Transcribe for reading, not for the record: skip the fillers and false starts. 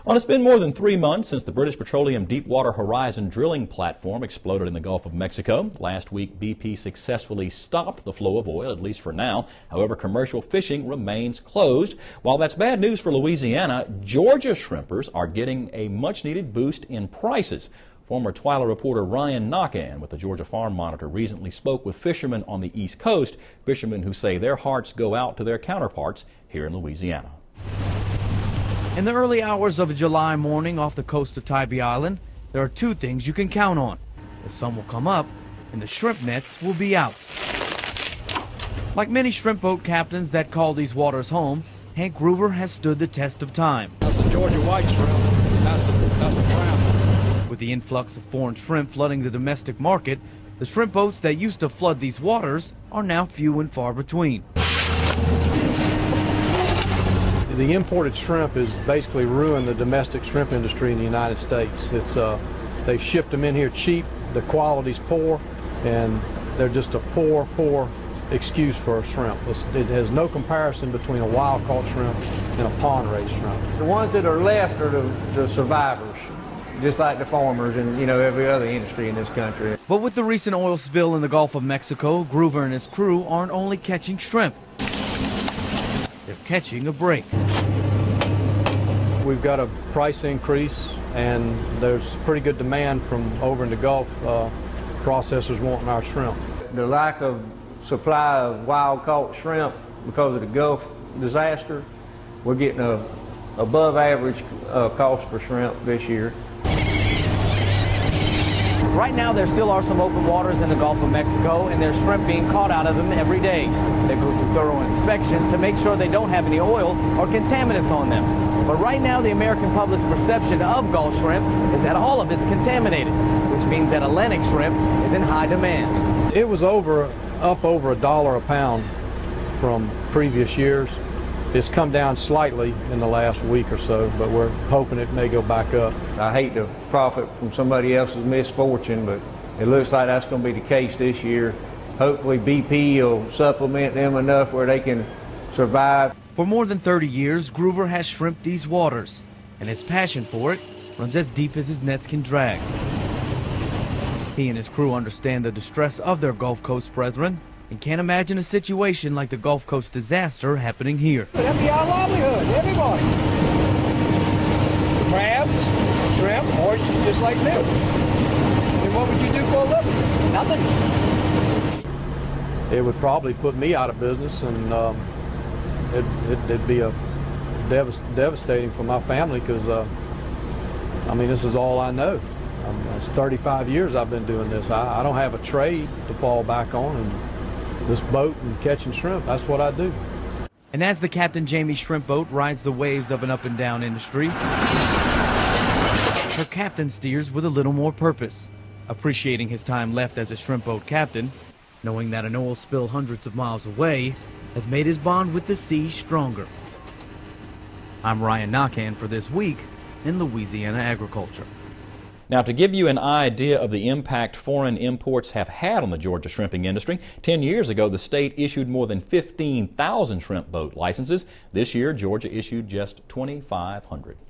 Well, it's been more than 3 months since the British Petroleum Deepwater Horizon drilling platform exploded in the Gulf of Mexico. Last week, BP successfully stopped the flow of oil, at least for now. However, commercial fishing remains closed. While that's bad news for Louisiana, Georgia shrimpers are getting a much-needed boost in prices. Former Twyla reporter Ryan Naquin with the Georgia Farm Monitor recently spoke with fishermen on the East Coast, fishermen who say their hearts go out to their counterparts here in Louisiana. In the early hours of a July morning off the coast of Tybee Island, there are two things you can count on. The sun will come up and the shrimp nets will be out. Like many shrimp boat captains that call these waters home, Hank Gruber has stood the test of time. That's a Georgia white shrimp. That's a brown. With the influx of foreign shrimp flooding the domestic market, the shrimp boats that used to flood these waters are now few and far between. The imported shrimp has basically ruined the domestic shrimp industry in the United States. They've shipped them in here cheap, the quality's poor, and they're just a poor excuse for a shrimp. It has no comparison between a wild-caught shrimp and a pond-raised shrimp. The ones that are left are the survivors, just like the farmers and, every other industry in this country. But with the recent oil spill in the Gulf of Mexico, Gruber and his crew aren't only catching shrimp, they're catching a break. We've got a price increase, and there's pretty good demand from over in the Gulf, processors wanting our shrimp. The lack of supply of wild-caught shrimp because of the Gulf disaster, we're getting a above average cost for shrimp this year. Right now, there still are some open waters in the Gulf of Mexico, and there's shrimp being caught out of them every day. They go through thorough inspections to make sure they don't have any oil or contaminants on them. But right now, the American public's perception of Gulf shrimp is that all of it's contaminated, which means that Atlantic shrimp is in high demand. It was up over $1 a pound from previous years. It's come down slightly in the last week or so, but we're hoping it may go back up. I hate to profit from somebody else's misfortune, but it looks like that's going to be the case this year. Hopefully BP will supplement them enough where they can survive. For more than 30 years, Gruber has shrimped these waters, and his passion for it runs as deep as his nets can drag. He and his crew understand the distress of their Gulf Coast brethren and can't imagine a situation like the Gulf Coast disaster happening here. That'd be our livelihood, everybody. Crabs, shrimp, oysters, just like them. And what would you do for a living? Nothing. It would probably put me out of business, and it'd be devastating for my family because, this is all I know. It's 35 years I've been doing this. I don't have a trade to fall back on, and this boat and catching shrimp, that's what I do. And as the Captain Jamie shrimp boat rides the waves of an up and down industry, her captain steers with a little more purpose, appreciating his time left as a shrimp boat captain, knowing that an oil spill hundreds of miles away has made his bond with the sea stronger. I'm Ryan Naquin for This Week in Louisiana Agriculture. Now, to give you an idea of the impact foreign imports have had on the Georgia shrimping industry, 10 years ago the state issued more than 15,000 shrimp boat licenses. This year, Georgia issued just 2,500.